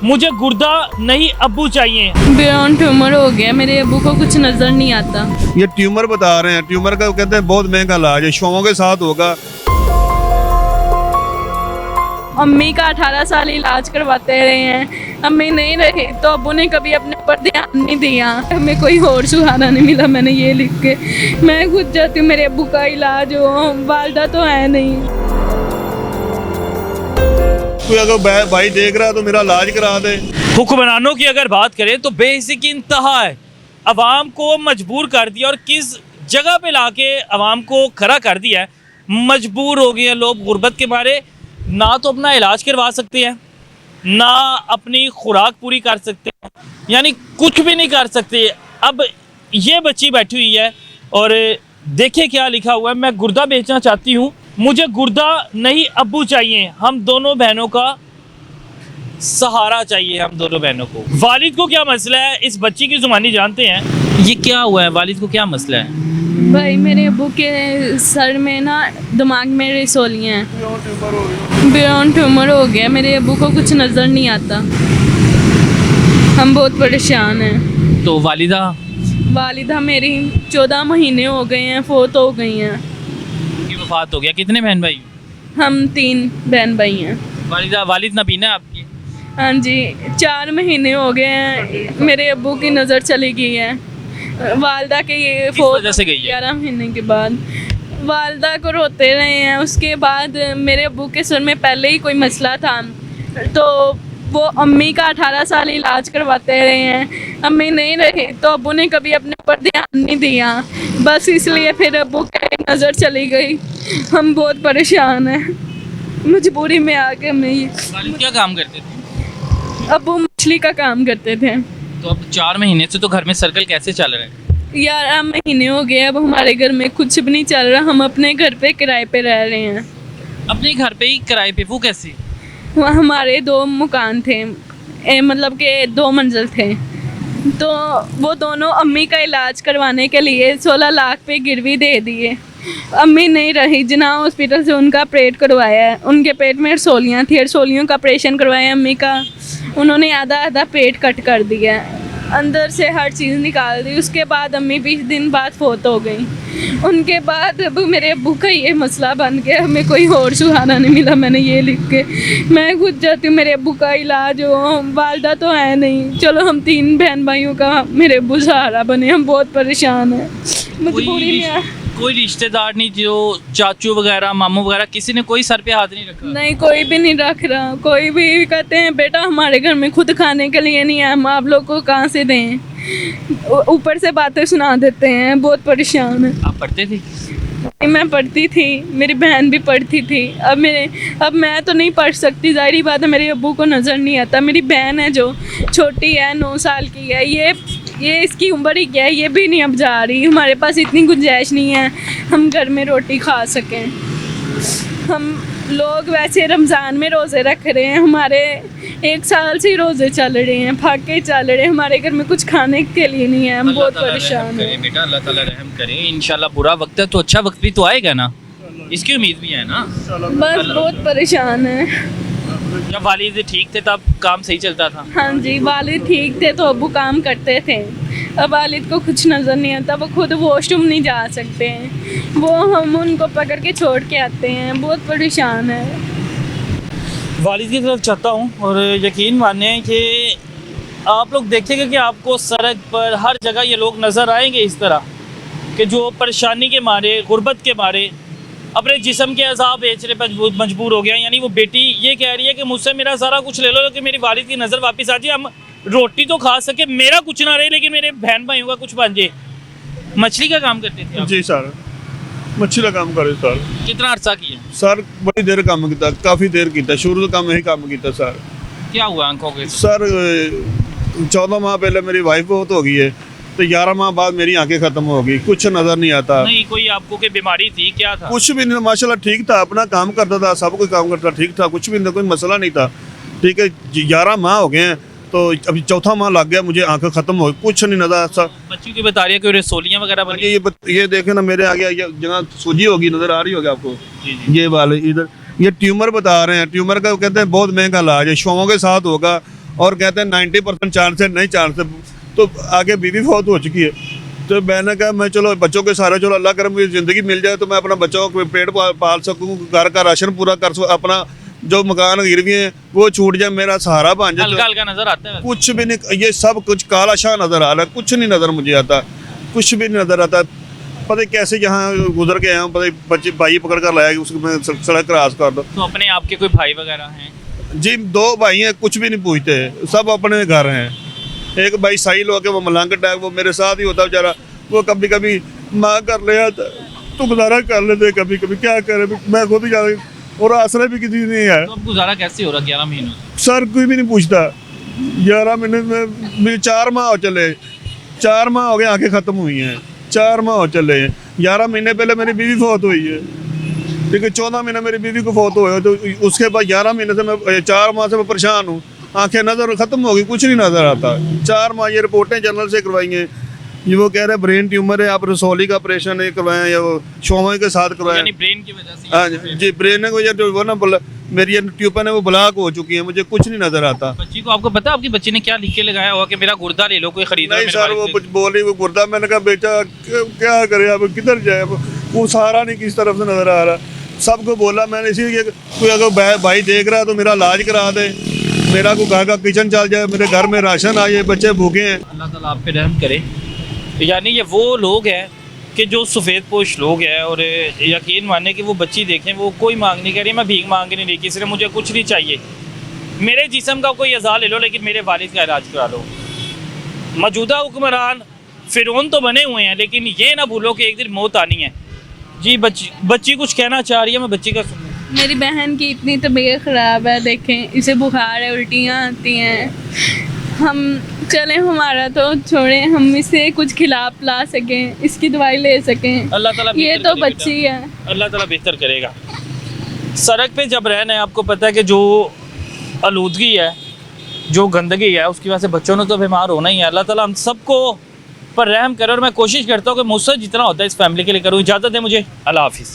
मुझे गुर्दा नहीं अब्बू चाहिए। ब्रेन ट्यूमर हो गया, मेरे अब्बू को कुछ नजर नहीं आता। ये ट्यूमर बता रहे हैं, ट्यूमर का कहते हैं बहुत महंगा इलाज है, शवों के साथ होगा। अम्मी का 18 साल इलाज करवाते रहे हैं, अम्मी नहीं रही तो अब्बू ने कभी अपने ऊपर ध्यान नहीं दिया। हमें कोई और सहारा नहीं मिला, मैंने ये लिख के मैं खुद चाहती हूँ मेरे अब्बू का इलाज हो, वालदा तो है नहीं। कोई अगर भाई देख रहा है तो मेरा इलाज करा दे। हुक्मरानों की अगर बात करें तो बेहिसी की इंतहा है। अवाम को मजबूर कर दिया और किस जगह पे लाके अवाम को खड़ा कर दिया है। मजबूर हो गए हैं लोग गुर्बत के मारे, ना तो अपना इलाज करवा सकते हैं, ना अपनी खुराक पूरी कर सकते हैं, यानी कुछ भी नहीं कर सकते। अब ये बच्ची बैठी हुई है और देखिए क्या लिखा हुआ है, मैं गुर्दा बेचना चाहती हूँ, मुझे गुर्दा नहीं अब्बू चाहिए, हम दोनों बहनों का सहारा चाहिए, हम दोनों बहनों को। वालिद को क्या मसला है, इस बच्ची की जुबानी जानते हैं। ये क्या हुआ है, वालिद को क्या मसला है? भाई मेरे अब्बू के सर में ना दिमाग में रसौलियाँ हैं, ब्रेन ट्यूमर हो गया, मेरे अब्बू को कुछ नज़र नहीं आता, हम बहुत परेशान हैं। तो वालिदा मेरी 14 महीने हो गए हैं, फोत हो गई हैं। की वफात हो गया। कितने बहन भाई? हम 3 बहन भाई हैं। वालिद नबीना आपकी? हाँ जी, 4 महीने हो गए हैं, मेरे अब्बू की नज़र चली गई है। वालदा के ये फोत वजह से गई है? 11 महीने के बाद वालदा को रोते रहे हैं। उसके बाद मेरे अब्बू के सर में पहले ही कोई मसला था, तो वो अम्मी का 18 साल इलाज करवाते रहे हैं, अम्मी नहीं रही तो अब्बू ने कभी अपने ऊपर ध्यान नहीं दिया, बस इसलिए फिर अब्बू की नज़र चली गई। हम बहुत परेशान हैं, मजबूरी में आके वालिद क्या काम करते थे? अब्बू मछली का काम करते थे। तो अब 4 महीने से तो घर में सर्कल कैसे चल रहा है? 11 महीने हो गए, अब हमारे घर में कुछ भी नहीं चल रहा, हम अपने घर पे किराए पे रह रहे हैं। अपने घर पे ही किराए पे? वो कैसे? वहाँ हमारे 2 मकान थे, मतलब के 2 मंजिल थे, तो वो दोनों अम्मी का इलाज करवाने के लिए 16 लाख पे गिरवी दे दिए। अम्मी नहीं रही, जिना हॉस्पिटल से उनका ऑपरेट करवाया है, उनके पेट में रसौलियाँ थी, रसौलियों का ऑपरेशन करवाया अम्मी का, उन्होंने आधा आधा पेट कट कर दिया, अंदर से हर चीज़ निकाल दी। उसके बाद अम्मी 20 दिन बाद फोत हो गई। उनके बाद अब मेरे अब्बू का ये मसला बन गया, हमें कोई और सहारा नहीं मिला, मैंने ये लिख के मैं खुद चाहती हूँ मेरे अब्बू का इलाज हो, वालदा तो है नहीं, चलो हम 3 बहन भाइयों का मेरे अब्बू सहारा बने, हम बहुत परेशान हैं, मजबूरी में। कोई रिश्तेदार नहीं, जो चाचू वगैरह मामू वगैरह, किसी ने कोई सर पे हाथ नहीं रखा? नहीं, कोई भी नहीं रख रहा, कोई भी कहते हैं बेटा हमारे घर में खुद खाने के लिए नहीं है, हम आप लोग को कहाँ से दें, ऊपर से बातें सुना देते हैं, बहुत परेशान है। आप पढ़ते थे? मैं पढ़ती थी, मेरी बहन भी पढ़ती थी, अब मैं तो नहीं पढ़ सकती, ज़ाहिर बात है, मेरे अब्बू को नज़र नहीं आता। मेरी बहन है जो छोटी है, 9 साल की है, ये इसकी उम्र ही क्या है, ये भी नहीं अब जा रही, हमारे पास इतनी गुंजाइश नहीं है हम घर में रोटी खा सकें। हम लोग वैसे रमज़ान में रोज़े रख रहे हैं, हमारे 1 साल से रोज़े चल रहे हैं, फाके चल रहे हैं, हमारे घर में कुछ खाने के लिए नहीं है, हम बहुत परेशान हैं। बेटा अल्लाह ताला रहम करे, इंशाल्लाह बुरा वक्त है तो अच्छा वक्त भी तो आएगा ना, इसकी उम्मीद भी है ना। बस बहुत परेशान है। जब वालिद ठीक थे तब काम सही चलता था? हाँ जी, वालिद ठीक थे तो अब्बू काम करते थे, अब वालिद को कुछ नज़र नहीं आता, वो खुद वॉशरूम नहीं जा सकते हैं, वो हम उनको पकड़ के छोड़ के आते हैं, बहुत परेशान है। वालिद की तरफ चाहता हूँ और यकीन माने कि आप लोग देखेंगे कि आपको सड़क पर हर जगह ये लोग नज़र आएंगे इस तरह कि जो परेशानी के मारे, गुर्बत के मारे अपने जिस्म के अज़ाब बेचने पर मजबूर हो गया। यानी वो बेटी ये कह रही है कि मुझसे मेरा सारा कुछ ले लो, कि मेरी वालिद की नज़र वापस आ जाए, हम रोटी तो खा सके, मेरा कुछ ना रहे लेकिन मेरे बहन भाइयों का कुछ बन जाए। मछली का काम करते थे आप? जी सर, मच्छी का काम करे सर। कितना अर्सा किया सर? बड़ी देर काम किया, काफ़ी देर किया, शुरू तो काम यही काम किया सर। क्या हुआ आंखों के? सर 14 माह पहले मेरी वाइफ बहुत हो गई है, तो 11 माह बाद मेरी आंखें ख़त्म हो गई, कुछ नज़र नहीं आता। नहीं, कोई आपको कोई बीमारी थी, क्या था? कुछ भी नहीं, माशाल्लाह ठीक था, अपना काम करता था, सब कोई काम करता ठीक था, कुछ भी नहीं, कोई मसला नहीं था, ठीक है। 11 माह हो गए हैं तो अभी 4था माह लग गया, मुझे आंखें ख़त्म हो गई, कुछ नहीं नज़र। सब बच्ची की बता रही है कि रसोलियाँ वगैरह बन गई। ये देखें ना, मेरे आगे जहाँ सूजी होगी नज़र आ रही होगी आपको, जी। ये वाले इधर ये ट्यूमर बता रहे हैं, ट्यूमर का कहते हैं बहुत महंगा इलाज है, शवों के साथ होगा और कहते हैं 90% चांस है, नहीं चांस है, तो आगे बीवी फौत हो चुकी है। तो मैंने कहा मैं चलो बच्चों के सारे, चलो अल्लाह करे मुझे ज़िंदगी मिल जाए तो मैं अपना बच्चों को पेट पाल सकूँ, घर का राशन पूरा कर सकूँ, अपना जो मकान गिरवी है वो छूट जाए, मेरा सहारा बन जाए। हल्का हल्का नजर आता है। कुछ भी नहीं, ये सब कुछ काला शाह नज़र आ रहा है, कुछ नहीं नज़र मुझे आता, कुछ भी नहीं नज़र आता। पता नहीं कैसे यहाँ गुजर के आया, पता नहीं बच्चे भाई पकड़ कर लाया कि उसको मैं सड़क क्रॉस कर दो। तो अपने आपके कोई भाई वगैरह हैं? जी 2 भाई हैं, कुछ भी नहीं पूछते, सब अपने घर हैं। एक भाई साहिल हो के वो मलंग टैग, वो मेरे साथ ही होता बेचारा, वो कभी कभी माँ कर ले तो गुजारा कर लेते, कभी कभी क्या करे, मैं खुद ही जा, और आसरा भी किसी नहीं है। तो अब गुजारा कैसे हो रहा 11 महीनों? सर कोई भी नहीं पूछता। 11 महीने में मेरे 4 माह हो चले, 4 माह हो गए आंखें ख़त्म हुई हैं, 4 माह हो चले। 11 महीने पहले मेरी बीवी फौत हुई है, ठीक है, 14 महीने मेरी बीवी को फौत हुए, तो उसके बाद 11 महीने से मैं 4 माह से मैं परेशान हूँ, आंखें नज़र ख़त्म हो गई, कुछ नहीं नज़र आता। 4 माह ये रिपोर्टें जनरल से करवाई हैं, ये वो कह रहे हैं ब्रेन ट्यूमर है, आप रसौली का ऑपरेशन करवाएं या वो शोमा के साथ करवाएं। यानी ब्रेन की वजह से? हाँ जी, ब्रेन की वजह से वो ना मेरी ट्यूबन है वो ब्लॉक हो चुकी है, मुझे कुछ नहीं नज़र आता। बच्ची को आपको पता है आपकी बच्ची ने क्या लिख के लगाया हुआ कि मेरा गुर्दा ले लो, कोई खरीदना? नहीं सर, वो कुछ बोली वो गुर्दा, मैंने कहा बेटा क्या करे, अब किधर जाए, वो सहारा नहीं किस तरफ से नज़र आ रहा। सबको बोला मैंने, इसी कोई अगर भाई देख रहा है तो मेरा इलाज करा दे, मेरा कोई घर का किचन चल जाए, मेरे घर में राशन आ जाए, बच्चे भूखे हैं। अल्लाह ताला आप पे रहम करे। यानी ये वो लोग हैं कि जो सफ़ेद पोश लोग हैं, और यकीन माने कि वो बच्ची देखें, वो कोई मांग नहीं करी, मैं भीख मांग नहीं रही, किसी ने मुझे कुछ नहीं चाहिए, मेरे जिस्म का कोई अज़ा ले लो लेकिन मेरे वालिद का इलाज करा लो। मौजूदा हुक्मरान फ़िरौन तो बने हुए हैं, लेकिन ये ना भूलो कि एक दिन मौत आनी है। जी बच्ची कुछ कहना चाह रही है, मैं बच्ची का सुन। मेरी बहन की इतनी तबीयत ख़राब है, देखें इसे बुखार है, उल्टियाँ आती हैं। हम चलें, हमारा तो छोड़ें, हम इसे कुछ खिला पिला सकें, इसकी दवाई ले सकें। अल्लाह ताला ये तो बच्ची है, अल्लाह ताला बेहतर करेगा। सड़क पे जब रहना है, आपको पता है कि जो आलूदगी है, जो गंदगी है, उसकी वजह से बच्चों ने तो बीमार होना ही है। अल्लाह ताला हम सबको पर रहम करे, और मैं कोशिश करता हूँ कि मुझसे जितना होता है इस फैमिली के लिए करूँ। इजाज़त है मुझे, अल्लाह हाफिज़।